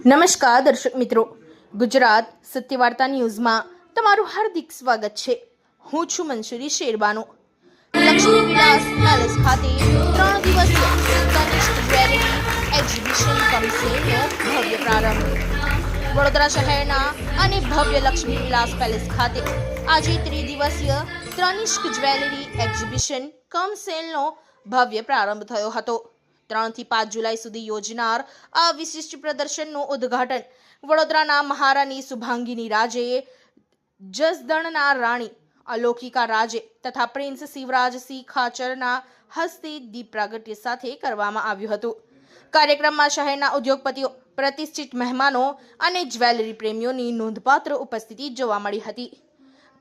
નમસ્કાર દર્શક મિત્રો, ગુજરાત સત્ય વાર્તા ન્યૂઝમાં તમારું હાર્દિક સ્વાગત છે। હું છું મંસૂરી શેરબાનુ। લક્ષ્મી વિલાસ પેલેસ ખાતે 3 દિવસીય તનિષ્ક જ્વેલરી એક્ઝિબિશન કમસેલનો ભવ્ય પ્રારંભ। વડોદરા શહેરના અને ભવ્ય લક્ષ્મી વિલાસ પેલેસ ખાતે આજે ત્રિદિવસીય તનિષ્ક જ્વેલરી એક્ઝિબિશન કમસેલનો ભવ્ય પ્રારંભ થયો હતો। 3 થી 5 જુલાઈ સુધી યોજનાર આ વિશિષ્ટ પ્રદર્શનનું ઉદ્ઘાટન વડોદરાના મહારાણી શુભાંગીની રાજે, જસદણના રાણી અલૌકિકા રાજે તથા પ્રિન્સ શિવરાજસિંહ ખાચરના હસ્તે દીપ પ્રાગટ્ય સાથે કરવામાં આવ્યું હતું। કાર્યક્રમમાં શહેરના ઉદ્યોગપતિઓ, પ્રતિષ્ઠિત મહેમાનો અને જ્વેલરી પ્રેમીઓની નોંધપાત્ર ઉપસ્થિતિ જોવા મળી હતી।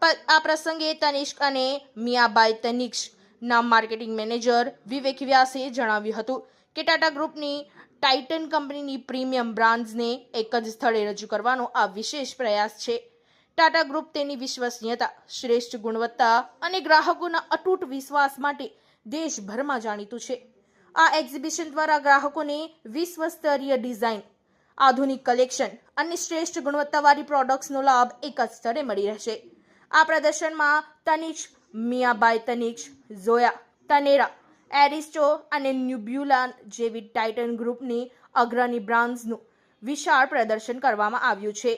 આ પ્રસંગે તનિષ્ક અને મિયાબાઈ તનિષ્કના માર્કેટિંગ મેનેજર વિવેક વ્યાસે જણાવ્યું હતું કે ટાટા ગ્રુપની ટાઇટન કંપનીની પ્રીમિયમ બ્રાન્ડ્સને એક જ સ્થળે રજૂ કરવાનો આ વિશેષ પ્રયાસ છે। ટાટા ગ્રુપ તેની વિશ્વસનીયતા, શ્રેષ્ઠ ગુણવત્તા અને ગ્રાહકોના અતૂટ વિશ્વાસ માટે દેશભરમાં જાણીતું છે। આ એક્ઝિબિશન દ્વારા ગ્રાહકોને વિશ્વસ્તરીય ડિઝાઇન, આધુનિક કલેક્શન અને શ્રેષ્ઠ ગુણવત્તાવાળી પ્રોડક્ટ્સનો લાભ એક જ સ્થળે મળી રહેશે। આ પ્રદર્શનમાં તનિષ્ક, મિયાબાઈ તનિષ્ક, ઝોયા, તનેરા, એરિસ્ટો અને નેબ્યુલા જેવી ટાઇટન ગ્રુપની અગ્રણી બ્રાન્ડ્સનું વિશાળ પ્રદર્શન કરવામાં આવ્યું છે।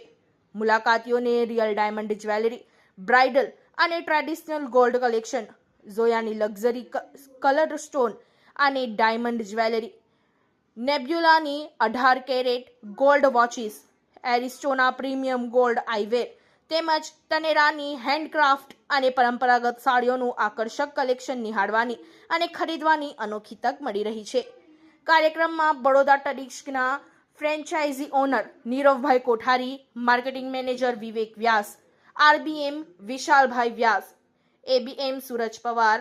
મુલાકાતીઓને રિયલ ડાયમંડ જ્વેલરી, બ્રાઇડલ અને ટ્રેડિશનલ ગોલ્ડ કલેક્શન, ઝોયાની લક્ઝરી કલર સ્ટોન અને ડાયમંડ જ્વેલરી, નેબ્યુલાની 18 કેરેટ ગોલ્ડ વોચિસ, એરિસ્ટોના પ્રીમિયમ ગોલ્ડ આઈવેર તેમજ તનેરાની હેન્ડક્રાફ્ટ અને પરંપરાગત સાડીઓનું આકર્ષક કલેક્શન નિહાળવાની અને ખરીદવાની અનોખી તક મળી રહી છે। કાર્યક્રમમાં બડોદરા તનિષ્કના ફ્રેન્ચાઇઝી ઓનર નીરવભાઈ કોઠારી, માર્કેટિંગ મેનેજર વિવેક વ્યાસ, આરબીએમ વિશાલભાઈ વ્યાસ, એબીએમ સુરજ પવાર,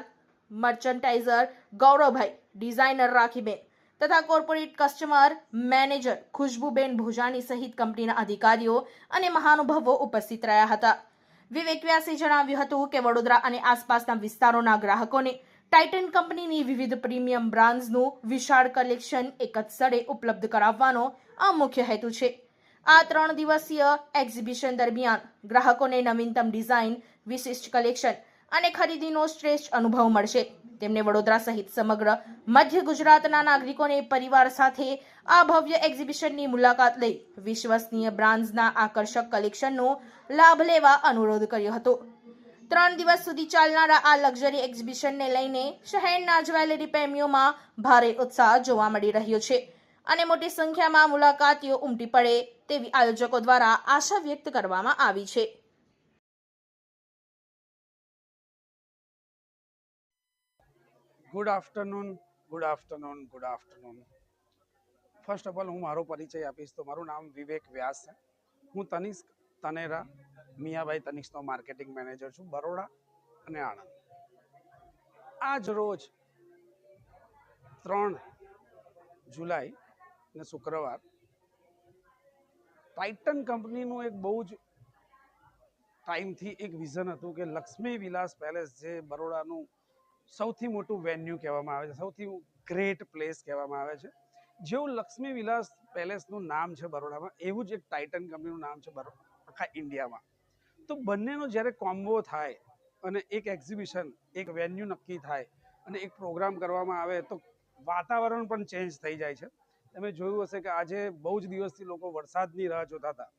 મર્ચન્ટાઇઝર ગૌરવભાઈ, ડિઝાઇનર રાખીબેન તથા કોર્પોરેટ કસ્ટમર મેનેજર ખુશ્બુબેન ભોજાની સહિત કંપનીના અધિકારીઓ અને મહાનુભાવો ઉપસ્થિત રહ્યા હતા। વિવેક વ્યાસે જણાવ્યું હતું કે વડોદરા અને આસપાસના વિસ્તારોના ગ્રાહકોને ટાઇટન કંપનીની વિવિધ પ્રીમિયમ બ્રાન્ડ્સનું વિશાળ કલેક્શન એક જ સ્થળે ઉપલબ્ધ કરાવવાનો આ મુખ્ય હેતુ છે। આ 3 દિવસીય એક્ઝિબિશન દરમિયાન ગ્રાહકોને નવીનતમ ડિઝાઇન, વિશિષ્ટ કલેક્શન અને ખરીદીનો શ્રેષ્ઠ અનુભવ મળશે। તેમને વડોદરા સહિત સમગ્ર મધ્ય ગુજરાતના નાગરિકોને પરિવાર સાથે આ ભવ્ય એક્ઝિબિશનની મુલાકાત લઈ વિશ્વસનીય બ્રાન્ડ્સના આકર્ષક કલેક્શનનો લાભ લેવા અનુરોધ કર્યો હતો। 3 દિવસ સુધી ચાલનારા આ લક્ઝરી એક્ઝિબિશનને લઈને શહેરના જ્વેલરી પ્રેમીઓમાં ભારે ઉત્સાહ જોવા મળી રહ્યો છે અને મોટી સંખ્યામાં મુલાકાતીઓ ઉમટી પડે તેવી આયોજકો દ્વારા આશા વ્યક્ત કરવામાં આવી છે। Good afternoon. First of all હું મારો પરિચય આપીશ તો મારું નામ વિવેક વ્યાસ છે। હું તનિષ્ક, તનેરા, મિયાબાઈ તનિષ્કનો માર્કેટિંગ મેનેજર છું, બરોડા અને આણંદ। આજ રોજ 3 જુલાઈ ને શુક્રવાર ટાઇટન કંપનીનું એક બહુ જ ટાઈમથી એક વિઝન હતું કે લક્ષ્મી વિલાસ પેલેસ, જે બરોડાનું સૌથી મોટું વેન્યુ કહેવામાં આવે છે, સૌથી ગ્રેટ પ્લેસ કહેવામાં આવે છે, જેવું લક્ષ્મી વિલાસ પેલેસનું નામ છે બરોડામાં, એવું જ એક ટાઇટન કંપનીનું નામ છે આખા ઇન્ડિયામાં। તો બંનેનો જ્યારે કોમ્બો થાય અને એક એક્ઝિબિશન, એક વેન્યુ નક્કી થાય અને એક પ્રોગ્રામ કરવામાં આવે તો વાતાવરણ પણ ચેન્જ થઈ જાય છે। તમે જોયું હશે કે આજે બહુ જ દિવસથી લોકો વરસાદની રાહ જોતા હતા,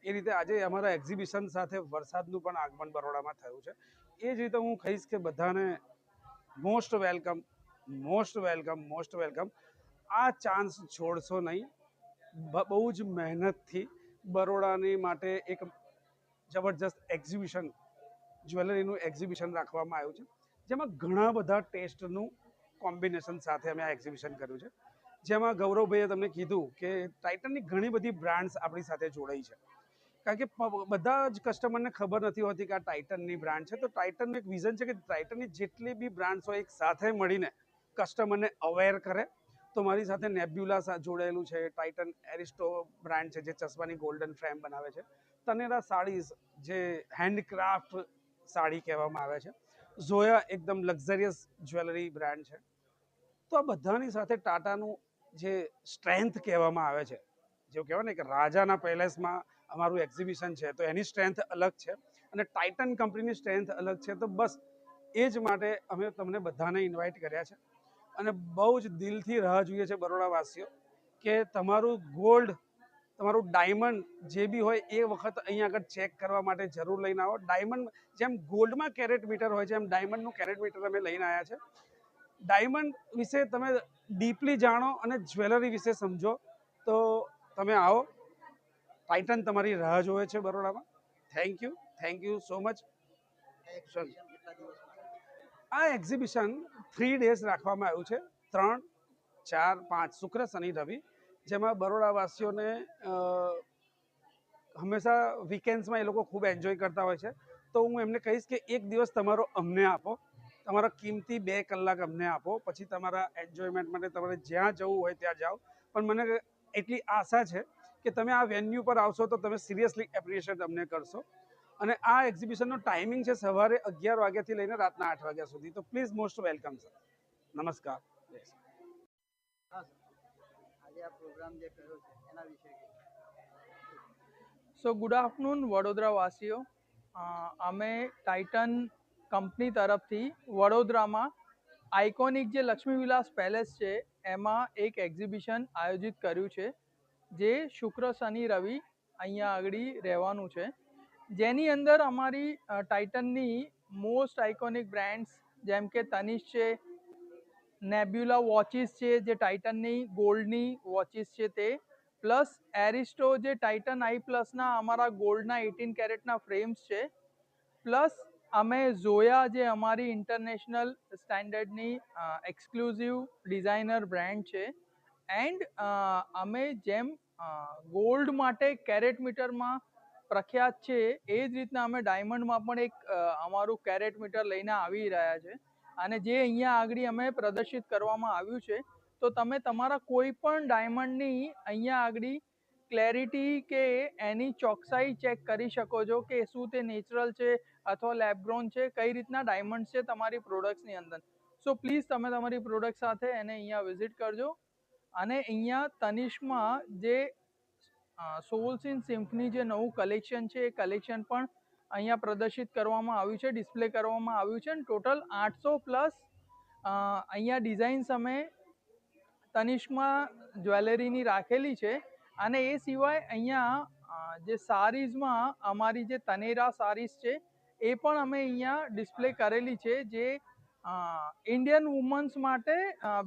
એ રીતે આજે અમારા એક્ઝિબિશન સાથે વરસાદનું પણ આગમન બરોડામાં થયું છે। એ જ રીતે હું કહીશ કે બધાને most welcome, most welcome, most welcome. આ ચાન્સ છોડશો નહીં। બહુ જ મહેનતથી બરોડાની માટે એક જબરજસ્ત એક્ઝિબિશન, જ્વેલરીનું એક્ઝિબિશન રાખવામાં આવ્યું છે, જેમાં ઘણા બધા ટેસ્ટનું કોમ્બિનેશન સાથે અમે આ એક્ઝિબિશન કર્યું છે। જેમાં ગૌરવભાઈએ તમને કીધું કે ટાઇટનની ઘણી બધી બ્રાન્ડ્સ આપણી સાથે જોડાઈ છે, કારણ કે બધા જ કસ્ટમરને ખબર નથી હોતી કે આ ટાઇટનની બ્રાન્ડ છે। તો ટાઇટનનું એક વિઝન છે કે ટાઇટનની જેટલી બી બ્રાન્ડ્સ હોય એક સાથે મળીને કસ્ટમરને અવેર કરે। તો મારી સાથે નેબ્યુલા જોડાયેલું છે, ટાઇટન એરિસ્ટો બ્રાન્ડ છે જે ચશ્માની ગોલ્ડન ફ્રેમ બનાવે છે, તનેરા સાડીઝ જે હેન્ડક્રાફ્ટ સાડી કહેવામાં આવે છે, ઝોયા એકદમ લક્ઝરિયસ જ્વેલરી બ્રાન્ડ છે। તો આ બધાની સાથે ટાટાનું જે સ્ટ્રેન્થ કહેવામાં આવે છે જેવું કહેવાય ને કે રાજાના પેલેસમાં અમારું એક્ઝિબિશન છે તો એની સ્ટ્રેન્થ અલગ છે અને ટાઇટન કંપનીની સ્ટ્રેન્થ અલગ છે. તો બસ એ જ માટે અમે તમને બધાને ઇન્વાઇટ કર્યા છે અને બહુ જ દિલથી રાહ જોઈએ છે બરોડાવાસીઓ કે તમારું ગોલ્ડ, તમારું ડાયમંડ જે બી હોય એ વખત અહીંયા આગળ ચેક કરવા માટે જરૂર લઈને આવો. ડાયમંડ જેમ ગોલ્ડમાં કેરેટ મીટર હોય છે એમ ડાયમંડનું કેરેટ મીટર અમે લઈને આવ્યા છે. ડાયમંડ વિશે તમે ડીપલી જાણો અને જ્વેલરી વિશે સમજો તો તમે આવો. ટાઇટન તમારી રાહ જોવે છે બરોડામાં. Thank you so much. આ એક્ઝિબિશન 3 days રાખવામાં આવ્યું છે, 3, 4, 5 શુક્ર શનિ રવિ, જેમાં બરોડાવાસીઓને હંમેશા વીકેન્ડ્સમાં એ લોકો ખૂબ એન્જોય કરતા હોય છે. તો હું એમને કહીશ કે એક દિવસ તમારો અમને આપો, તમારા કિંમતી 2 કલાક અમને આપો, પછી તમારા એન્જોયમેન્ટ માટે તમારે જ્યાં જવું હોય ત્યાં જાઓ. પણ મને એટલી આશા છે કે તમે આ વેન્યુ પર આવશો તો તમે સિરિયસલી એપ્રિશિએટ અમને કરશો. અને આ એક્ઝિબિશનનો ટાઈમિંગ છે સવારે 11 વાગ્યાથી લઈને રાતના 8 વાગ્યા સુધી. તો પ્લીઝ મોસ્ટ વેલકમ સર. નમસ્કાર. સો ગુડ આફ્ટરનૂન વડોદરાવાસીઓ. અમે ટાઇટન કંપની તરફથી વડોદરામાં આઇકોનિક જે લક્ષ્મી વિલાસ પેલેસ છે એમાં એક એક્ઝિબિશન આયોજિત કર્યું છે જે શુક્ર શનિ રવિ અહીંયા આગળ રહેવાનું છે, જેની અંદર અમારી ટાઇટનની મોસ્ટ આઇકોનિક બ્રાન્ડ્સ જેમ કે તનિષ્ક છે, નેબ્યુલા વોચિસ છે જે ટાઇટનની ગોલ્ડની વોચિસ છે તે, પ્લસ એરિસ્ટો જે ટાઇટન આઈ પ્લસના અમારા ગોલ્ડના 18 કેરેટના ફ્રેમ્સ છે, પ્લસ અમે ઝોયા જે અમારી ઇન્ટરનેશનલ સ્ટેન્ડર્ડની એક્સક્લુઝિવ ડિઝાઇનર બ્રાન્ડ છે, એન્ડ અમે જેમ ગોલ્ડ માટે કેરેટ મીટરમાં પ્રખ્યાત છે એ જ રીતના અમે ડાયમંડમાં પણ એક અમારું કેરેટ મીટર લઈને આવી રહ્યા છે અને જે અહીંયા આગળ અમે પ્રદર્શિત કરવામાં આવ્યું છે. તો તમે તમારા કોઈ પણ ડાયમંડની અહીંયા આગળ ક્લેરિટી કે એની ચોકસાઈ ચેક કરી શકો છો કે શું તે નેચરલ છે અથવા લેબગ્રોન છે, કઈ રીતના ડાયમંડ છે તમારી પ્રોડક્ટ્સની અંદર. સો પ્લીઝ તમે તમારી પ્રોડક્ટ સાથે એને અહીંયા વિઝિટ કરજો. અને અહીંયા તનિષ્કમાં જે સોલ્સ ઇન સિમ્ફની જે નવું કલેક્શન છે એ કલેક્શન પણ અહીંયા પ્રદર્શિત કરવામાં આવ્યું છે, ડિસ્પ્લે કરવામાં આવ્યું છે. ટોટલ 800+ અહીંયા ડિઝાઇન્સ અમે તનિષ્કમાં જ્વેલરીની રાખેલી છે. અને એ સિવાય અહીંયા જે સારીઝમાં અમારી જે તનેરા સારીઝ છે એ પણ અમે અહીંયા ડિસ્પ્લે કરેલી છે, જે ઇન્ડિયન વુમન્સ માટે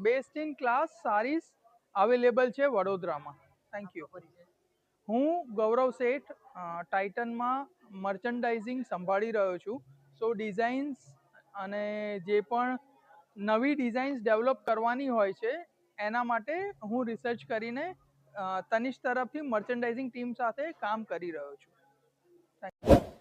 best in class sarees available છે વડોદરામાં. Thank you. હું ગૌરવ શેઠ ટાઇટનમાં મર્ચન્ડાઇઝિંગ સંભાળી રહ્યો છું. સો ડિઝાઇન્સ અને જે પણ નવી ડિઝાઇન્સ ડેવલપ કરવાની હોય છે એના માટે હું રિસર્ચ કરીને તનિષ્ક તરફથી મર્ચન્ડાઇઝિંગ ટીમ સાથે કામ કરી રહ્યો છું. Thank you.